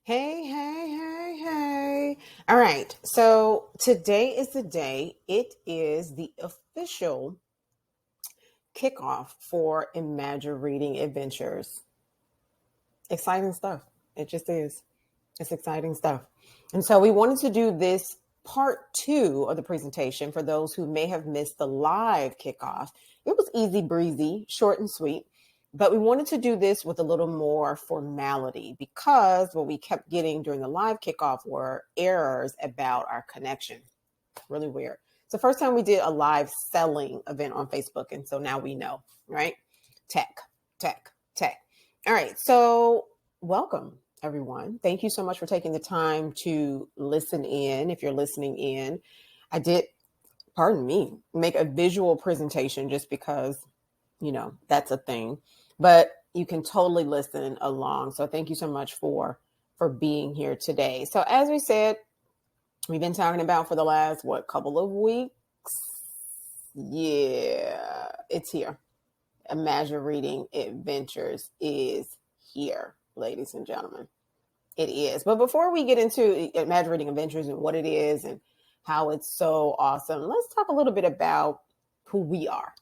Hey, hey, hey, hey. All right. So today is the day. It is the official kickoff for Imagireading Adventures. Exciting stuff. It just is. It's exciting stuff. And so we wanted to do this part two of the presentation for those who may have missed the live kickoff. It was easy breezy, short and sweet. But we wanted to do this with a little more formality because what we kept getting during the live kickoff were errors about our connection. Really weird. It's the first time we did a live selling event on Facebook. And so now we know, right? Tech, tech, tech. All right. So welcome, everyone. Thank you so much for taking the time to listen in. If you're listening in, I did, pardon me, make a visual presentation just because that's a thing, but you can totally listen along. So thank you so much for being here today. So as we said, we've been talking about for the last, couple of weeks. Yeah, it's here. Imagireading Adventures is here, ladies and gentlemen. It is. But before we get into Imagireading Adventures and what it is and how it's so awesome, let's talk a little bit about who we are.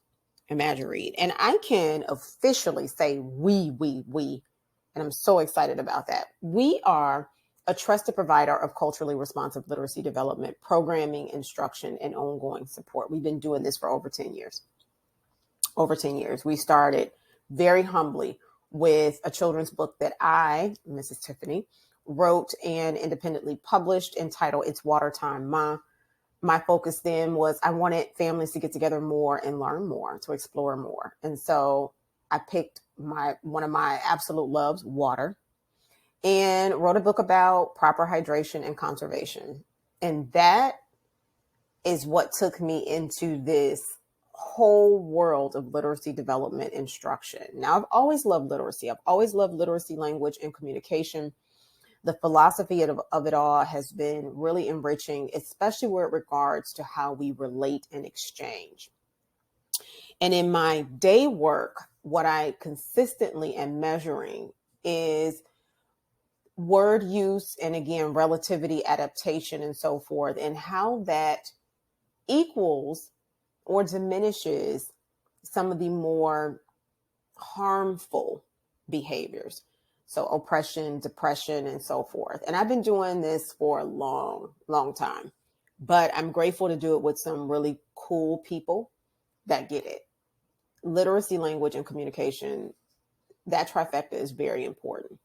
Imagiread. And I can officially say we, and I'm so excited about that. We are a trusted provider of culturally responsive literacy development, programming, instruction, and ongoing support. We've been doing this for over 10 years. Over 10 years. We started very humbly with a children's book that I, Mrs. Tiffany, wrote and independently published entitled It's Water Time, Ma. My focus then was I wanted families to get together more and learn more, to explore more. And so I picked one of my absolute loves, water, and wrote a book about proper hydration and conservation. And that is what took me into this whole world of literacy development instruction. Now, I've always loved literacy. I've always loved literacy, language, and communication. The philosophy of it all has been really enriching, especially where it regards to how we relate and exchange. And in my day work, what I consistently am measuring is word use and, again, relativity, adaptation, and so forth, and how that equals or diminishes some of the more harmful behaviors. So oppression, depression, and so forth. And I've been doing this for a long, long time, but I'm grateful to do it with some really cool people that get it. Literacy, language, and communication, that trifecta is very important.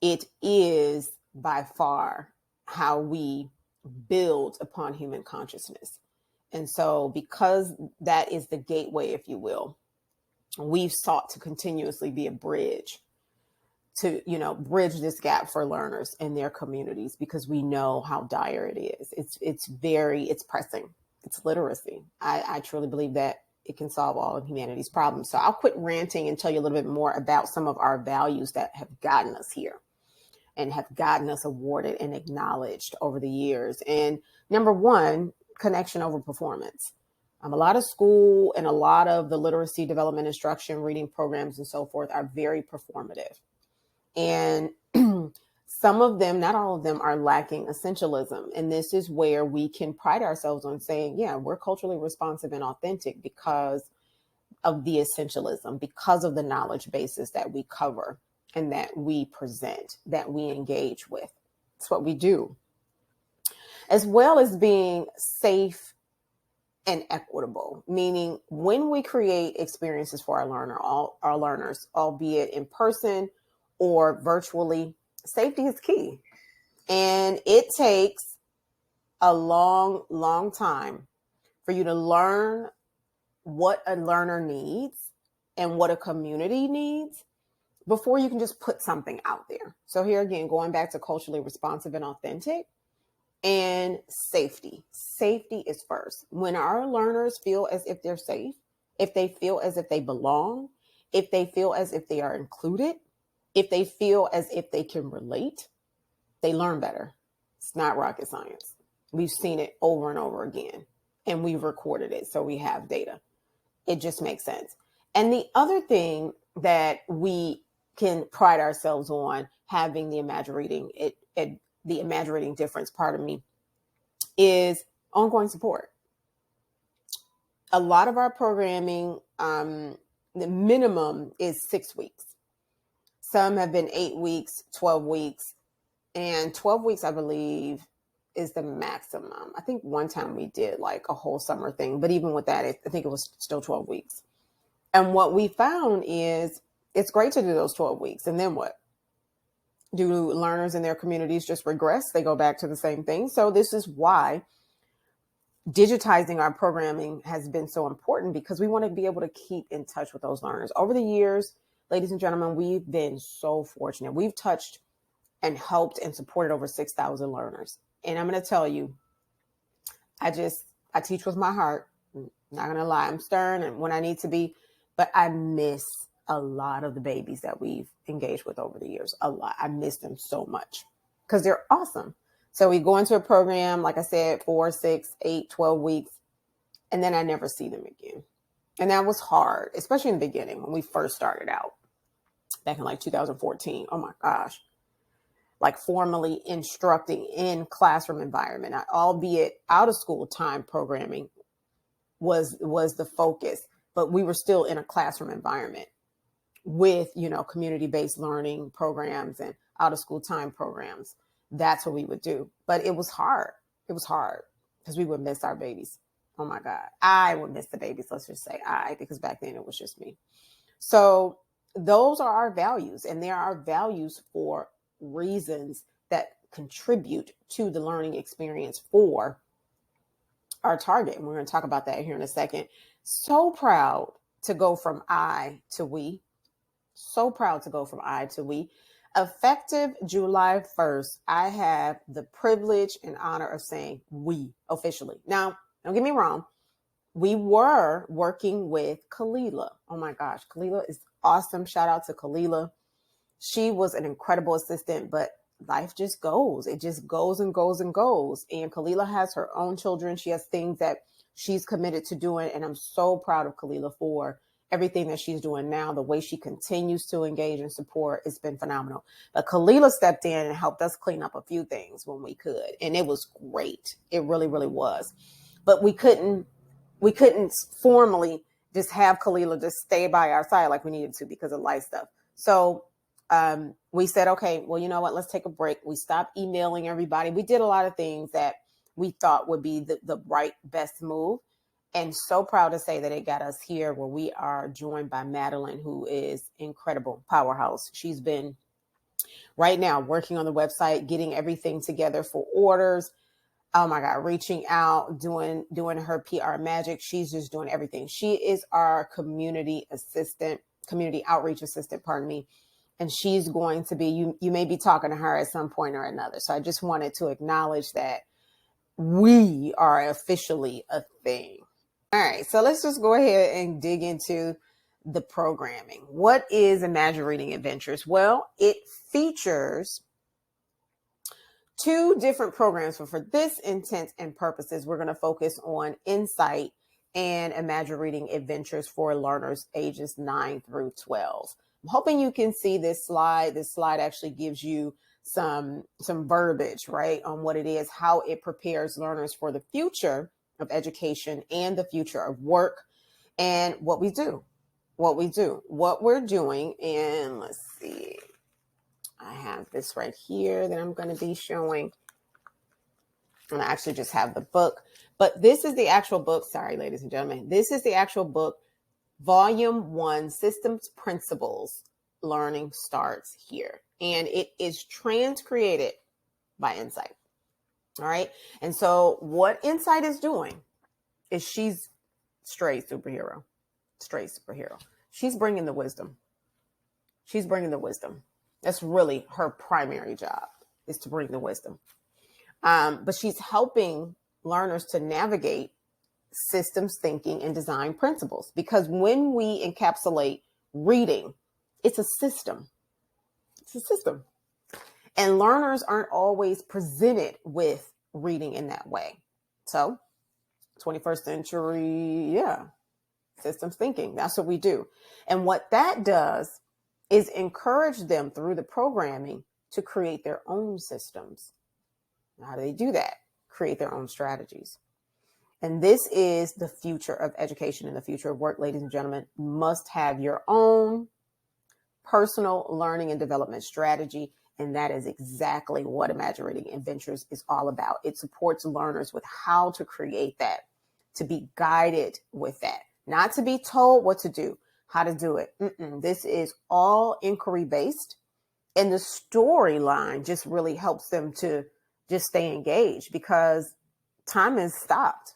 It is by far how we build upon human consciousness. And so because that is the gateway, if you will, we've sought to continuously be a bridge to, bridge this gap for learners in their communities because we know how dire it is. It's pressing. It's literacy. I truly believe that it can solve all of humanity's problems. So I'll quit ranting and tell you a little bit more about some of our values that have gotten us here and have gotten us awarded and acknowledged over the years. And number one, connection over performance. A lot of school and a lot of the literacy development instruction, reading programs and so forth are very performative. And some of them, not all of them, are lacking essentialism. And this is where we can pride ourselves on saying, yeah, we're culturally responsive and authentic because of the essentialism, because of the knowledge bases that we cover and that we present, that we engage with. It's what we do. As well as being safe and equitable, meaning when we create experiences for our learners, albeit in person or virtually, safety is key. And it takes a long, long time for you to learn what a learner needs and what a community needs before you can just put something out there. So here again, going back to culturally responsive and authentic and safety. Safety is first. When our learners feel as if they're safe, if they feel as if they belong, if they feel as if they are included, if they feel as if they can relate, they learn better. It's not rocket science. We've seen it over and over again, and we've recorded it, so we have data. It just makes sense. And the other thing that we can pride ourselves on having the Imagireading, the Imagireading difference, pardon me, is ongoing support. A lot of our programming, the minimum is 6 weeks. Some have been 8 weeks, 12 weeks, and 12 weeks, I believe, is the maximum. I think one time we did like a whole summer thing, but even with that, I think it was still 12 weeks. And what we found is it's great to do those 12 weeks. And then what? Do learners in their communities just regress? They go back to the same thing. So this is why digitizing our programming has been so important, because we want to be able to keep in touch with those learners. Over the years, ladies and gentlemen, we've been so fortunate. We've touched and helped and supported over 6,000 learners. And I'm going to tell you, I teach with my heart. I'm not going to lie. I'm stern and when I need to be, but I miss a lot of the babies that we've engaged with over the years. A lot. I miss them so much because they're awesome. So we go into a program, like I said, 4, 6, 8, 12 weeks, and then I never see them again. And that was hard, especially in the beginning when we first started out back in like 2014. Oh my gosh. Like formally instructing in classroom environment, albeit out of school time programming was the focus, but we were still in a classroom environment with, community-based learning programs and out of school time programs. That's what we would do. But it was hard. It was hard because we would miss our babies. Oh my God. I would miss the babies. Let's just say because back then it was just me. So those are our values, and there are values for reasons that contribute to the learning experience for our target. And we're going to talk about that here in a second. So proud to go from I to we. So proud to go from I to we. Effective July 1st, I have the privilege and honor of saying we officially. Now, don't get me wrong. We were working with Kalila. Oh my gosh. Kalila is awesome. Shout out to Kalila. She was an incredible assistant, but life just goes. It just goes and goes and goes. And Kalila has her own children. She has things that she's committed to doing. And I'm so proud of Kalila for everything that she's doing now. The way she continues to engage and support, it's been phenomenal. But Kalila stepped in and helped us clean up a few things when we could. And it was great. It really, really was. But we couldn't formally just have Kalila just stay by our side like we needed to because of life stuff. So we said, okay, well, you know what? Let's take a break. We stopped emailing everybody. We did a lot of things that we thought would be the right, best move. And so proud to say that it got us here where we are joined by Madeline, who is incredible powerhouse. She's been right now working on the website, getting everything together for orders. Oh my God, reaching out, doing her PR magic. She's just doing everything. She is our community outreach assistant, pardon me. And she's going to be, you may be talking to her at some point or another. So I just wanted to acknowledge that we are officially a thing. All right, so let's just go ahead and dig into the programming. What is Imagireading Adventures? Well, it features 2 different programs, but for this intent and purposes, we're going to focus on Insight and Imagireading Adventures for learners ages 9 through 12. I'm hoping you can see this slide. This slide actually gives you some verbiage, right, on what it is, how it prepares learners for the future of education and the future of work, and what we're doing. And let's see. I have this right here that I'm going to be showing. And I actually just have the book, but this is the actual book. Sorry, ladies and gentlemen. This is the actual book, Volume 1, Systems Principles. Learning starts here. And it is created by Insight. All right. And so what Insight is doing is she's straight superhero. She's bringing the wisdom. That's really her primary job, is to bring the wisdom. But she's helping learners to navigate systems thinking and design principles, because when we encapsulate reading, it's a system. And learners aren't always presented with reading in that way. So 21st century, systems thinking. That's what we do. And what that does is encourage them through the programming to create their own systems. How do they do that? Create their own strategies. And this is the future of education and the future of work, ladies and gentlemen. You must have your own personal learning and development strategy. And that is exactly what Imagireading Adventures is all about. It supports learners with how to create that, to be guided with that, not to be told what to do, how to do it. This is all inquiry based. And the storyline just really helps them to just stay engaged because time is stopped.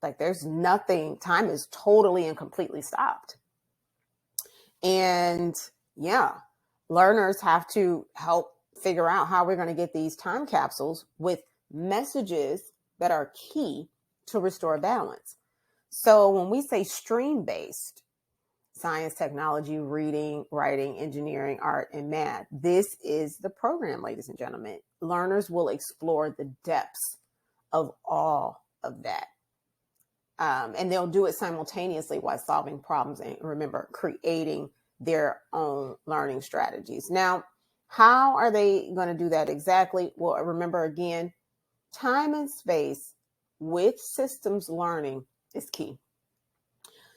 Like there's nothing, time is totally and completely stopped. And yeah, learners have to help figure out how we're going to get these time capsules with messages that are key to restore balance. So when we say stream-based, science, technology, reading, writing, engineering, art, and math, this is the program, ladies and gentlemen. Learners will explore the depths of all of that. And they'll do it simultaneously while solving problems and, remember, creating their own learning strategies. Now, how are they going to do that exactly? Well, remember again, time and space with systems learning is key.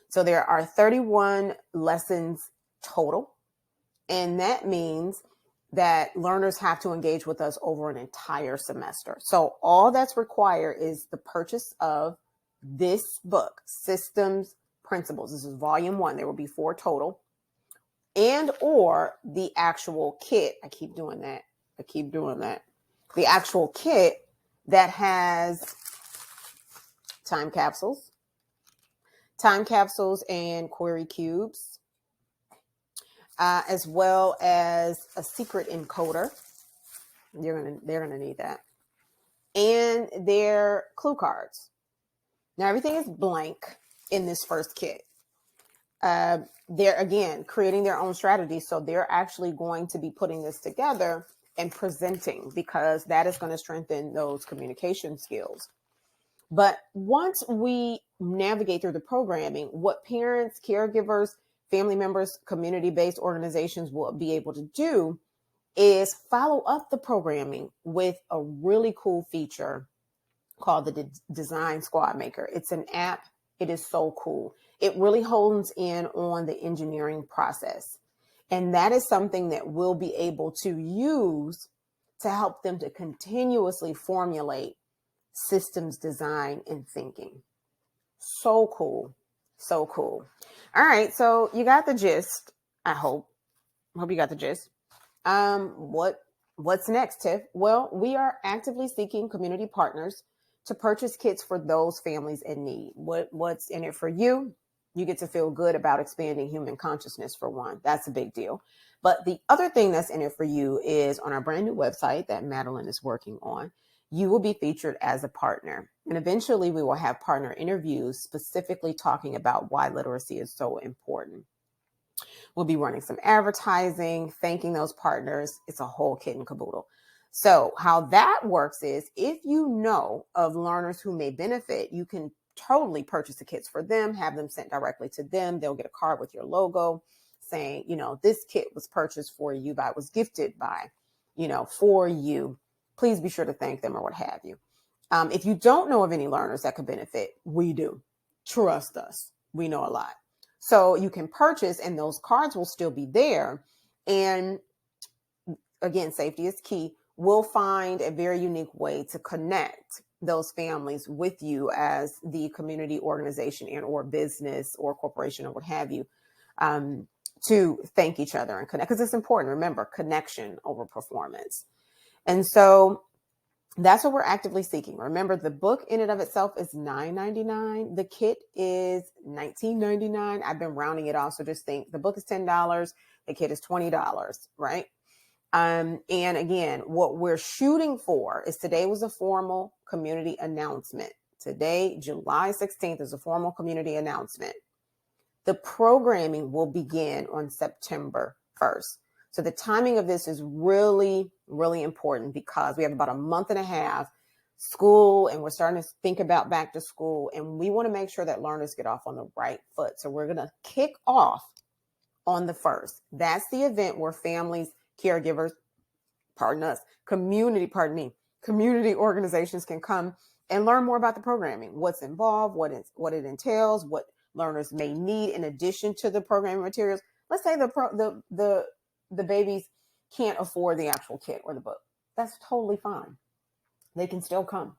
So there are 31 lessons total, and that means that learners have to engage with us over an entire semester. So all that's required is the purchase of this book, Systems Principles. This is volume 1. There will be 4 total. And or the actual kit. I keep doing that. The actual kit that has time capsules and query cubes, as well as a secret encoder. They're gonna need that. And their clue cards. Now, everything is blank in this first kit. They're, again, creating their own strategy. So they're actually going to be putting this together and presenting because that is going to strengthen those communication skills. But once we navigate through the programming, what parents, caregivers, family members, community-based organizations will be able to do is follow up the programming with a really cool feature called the Design Squad Maker. It's an app. It is so cool. It really hones in on the engineering process. And that is something that we'll be able to use to help them to continuously formulate systems design and thinking. So cool. So cool. All right. So you got the gist. I hope you got the gist. What's next, Tiff? Well, we are actively seeking community partners to purchase kits for those families in need. What's in it for you? You get to feel good about expanding human consciousness, for one. That's a big deal. But the other thing that's in it for you is on our brand new website that Madeline is working on, you will be featured as a partner. And eventually we will have partner interviews specifically talking about why literacy is so important. We'll be running some advertising, thanking those partners. It's a whole kit and caboodle. So how that works is if you know of learners who may benefit, you can totally purchase the kits for them, have them sent directly to them. They'll get a card with your logo saying, this kit was purchased for you by, was gifted by, for you. Please be sure to thank them or what have you. If you don't know of any learners that could benefit, we do. Trust us. We know a lot. So you can purchase and those cards will still be there. And again, safety is key. We'll find a very unique way to connect those families with you as the community organization and or business or corporation or what have you, to thank each other and connect, because it's important. Remember, connection over performance. And so that's what we're actively seeking. Remember, the book in and of itself is $9.99. The kit is $19.99. I've been rounding it off. So just think the book is $10. The kit is $20, right? And again, what we're shooting for is today was a formal community announcement. Today, July 16th, is a formal community announcement. The programming will begin on September 1st. So the timing of this is really, really important because we have about a month and a half school and we're starting to think about back to school, and we want to make sure that learners get off on the right foot. So we're going to kick off on the 1st. That's the event where families, caregivers, community organizations can come and learn more about the programming, what's involved, what it entails, what learners may need in addition to the programming materials. Let's say the babies can't afford the actual kit or the book. That's totally fine. They can still come.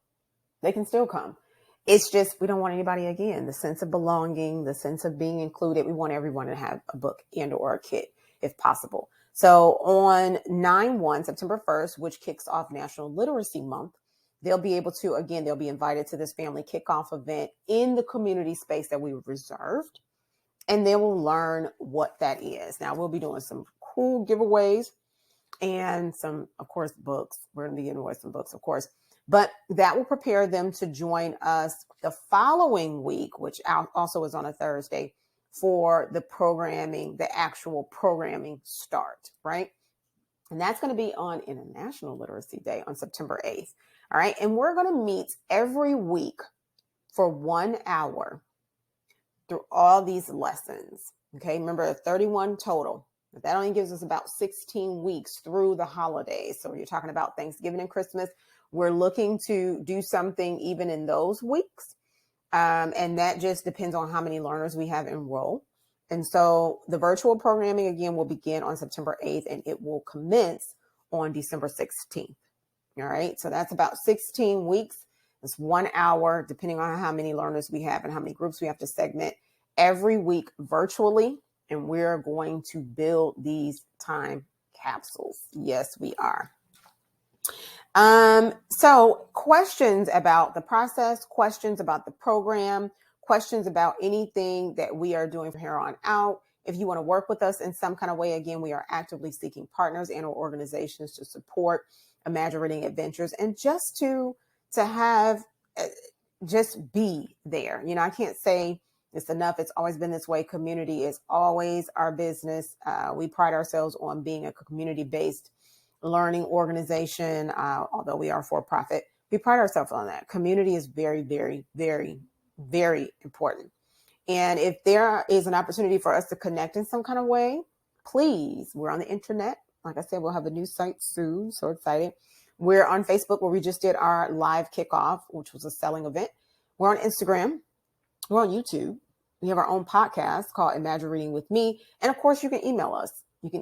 It's just, we don't want anybody, again, the sense of belonging, the sense of being included. We want everyone to have a book and or a kit if possible. So on 9/1, September 1st, which kicks off National Literacy Month, they'll be invited to this family kickoff event in the community space that we reserved, and they will learn what that is. Now, we'll be doing some cool giveaways and some, of course, books. We're going to be giving away some books, of course, but that will prepare them to join us the following week, which also is on a Thursday, for the programming, the actual programming start, right? And that's going to be on International Literacy Day on September 8th. All right. And we're going to meet every week for 1 hour through all these lessons. Okay. Remember, 31 total. That only gives us about 16 weeks through the holidays. So you're talking about Thanksgiving and Christmas. We're looking to do something even in those weeks. And that just depends on how many learners we have enrolled. And so the virtual programming, again, will begin on September 8th and it will commence on December 16th. All right. So that's about 16 weeks. It's 1 hour, depending on how many learners we have and how many groups we have to segment every week virtually. And we're going to build these time capsules. Yes, we are. So questions about the process, questions about the program, questions about anything that we are doing from here on out. If you want to work with us in some kind of way, again, we are actively seeking partners and organizations to support Imagireading Adventures and just to have, just be there. You know, I can't say it's enough. It's always been this way. Community is always our business. We pride ourselves on being a community-based learning organization. Although we are for profit, we pride ourselves on that. Community is very, very, very, very important. And if there is an opportunity for us to connect in some kind of way, please, we're on the internet. Like I said, we'll have a new site soon. So excited. We're on Facebook, where we just did our live kickoff, which was a selling event. We're on Instagram. We're on YouTube. We have our own podcast called Imagireading with Me. And of course, you can email us. If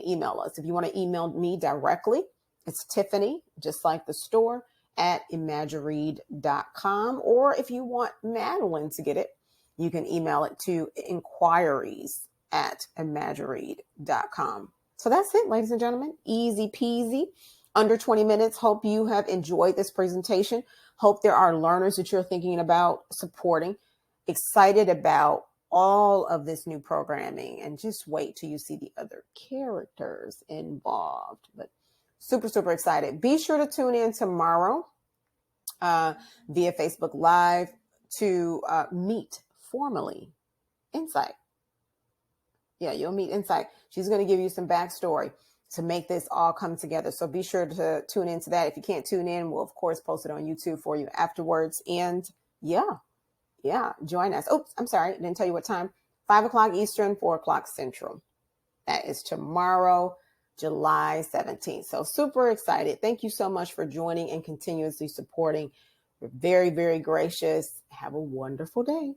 you want to email me directly, it's Tiffany, just like the store, at Imagiread.com. Or if you want Madeline to get it, you can email it to inquiries@Imagiread.com. So that's it, ladies and gentlemen. Easy peasy, under 20 minutes. Hope you have enjoyed this presentation. Hope there are learners that you're thinking about supporting, excited about all of this new programming, and just wait till you see the other characters involved. But super, super excited. Be sure to tune in tomorrow via Facebook Live to meet formally Insight. Yeah, you'll meet Insight. She's going to give you some backstory to make this all come together. So be sure to tune into that. If you can't tune in, we'll of course post it on YouTube for you afterwards. And yeah, join us. Oops, I'm sorry. I didn't tell you what time. 5 o'clock Eastern, 4 o'clock Central. That is tomorrow, July 17th. So super excited. Thank you so much for joining and continuously supporting. We're very, very gracious. Have a wonderful day.